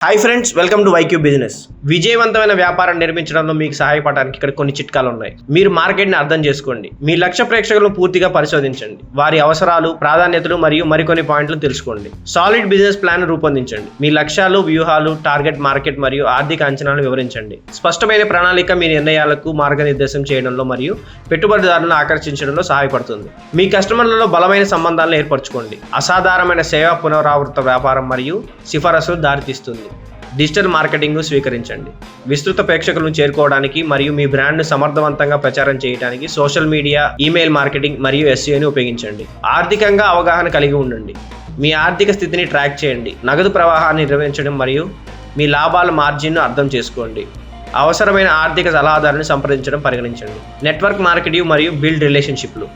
Hi friends, welcome to YQ business. విజయవంతమైన వ్యాపారం నిర్మించడంలో మీకు సహాయపడడానికి ఇక్కడ కొన్ని చిట్కాలు ఉన్నాయి. మీరు మార్కెట్ని అర్థం చేసుకోండి, మీ లక్ష్య ప్రేక్షకులను పూర్తిగా పరిశోధించండి, వారి అవసరాలు, ప్రాధాన్యతలు మరియు మరికొన్ని పాయింట్లు తెలుసుకోండి. సాలిడ్ బిజినెస్ ప్లాన్ రూపొందించండి. మీ లక్ష్యాలు, వ్యూహాలు, టార్గెట్ మార్కెట్ మరియు ఆర్థిక అంచనాలను వివరించండి. స్పష్టమైన ప్రణాళిక మీ నిర్ణయాలకు మార్గనిర్దేశం చేయడంలో మరియు పెట్టుబడిదారులను ఆకర్షించడంలో సహాయపడుతుంది. మీ కస్టమర్లలో బలమైన సంబంధాలను ఏర్పరచుకోండి. అసాధారణమైన సేవా పునరావృత వ్యాపారం మరియు సిఫారసులు దారితీస్తుంది. డిజిటల్ మార్కెటింగ్ స్వీకరించండి. విస్తృత ప్రేక్షకులను చేరుకోవడానికి మరియు మీ బ్రాండ్ను సమర్థవంతంగా ప్రచారం చేయడానికి సోషల్ మీడియా, ఈమెయిల్ మార్కెటింగ్ మరియు SEOని ఉపయోగించండి. ఆర్థికంగా అవగాహన కలిగి ఉండండి. మీ ఆర్థిక స్థితిని ట్రాక్ చేయండి. నగదు ప్రవాహాన్ని నిర్వహించడం మరియు మీ లాభాల మార్జిన్ను అర్థం చేసుకోండి. అవసరమైన ఆర్థిక సలహాదారుని సంప్రదించడం పరిగణించండి. నెట్వర్క్ మార్కెటింగ్ మరియు బిల్డ్ రిలేషన్షిప్లు.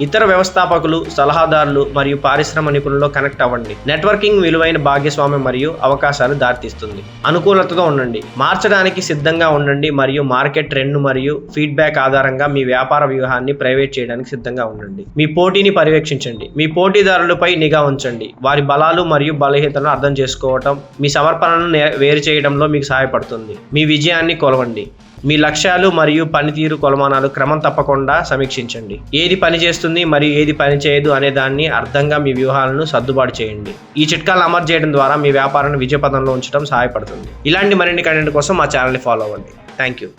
ఇతర వ్యవస్థాపకులు, సలహాదారులు మరియు పారిశ్రామిక నిపుణుల్లో కనెక్ట్ అవ్వండి. నెట్వర్కింగ్ విలువైన భాగస్వామ్యం మరియు అవకాశాలు దారితీస్తుంది. అనుకూలతతో ఉండండి. మార్చడానికి సిద్ధంగా ఉండండి మరియు మార్కెట్ ట్రెండ్ మరియు ఫీడ్బ్యాక్ ఆధారంగా మీ వ్యాపార వ్యూహాన్ని ప్రైవేట్ చేయడానికి సిద్ధంగా ఉండండి. మీ పోటీని పర్యవేక్షించండి. మీ పోటీదారులపై నిఘా ఉంచండి. వారి బలాలు మరియు బలహీనతలను అర్థం చేసుకోవటం మీ సమర్పణను వేరు చేయడంలో మీకు సహాయపడుతుంది. మీ విజయాన్ని కొలవండి. మీ లక్ష్యాలు మరియు పనితీరు కొలమానాలు క్రమం తప్పకుండా సమీక్షించండి. ఏది పని చేస్తుంది మరియు ఏది పని చేయదు అనే దాన్ని అర్థంగా మీ వ్యూహాలను సర్దుబాటు చేయండి. ఈ చిట్కాలను అమలు చేయడం ద్వారా మీ వ్యాపారాన్ని విజయపథంలో ఉంచడం సహాయపడుతుంది. ఇలాంటి మరిన్ని కంటెంట్ కోసం మా ఛానల్ని ఫాలో అవ్వండి. Thank you.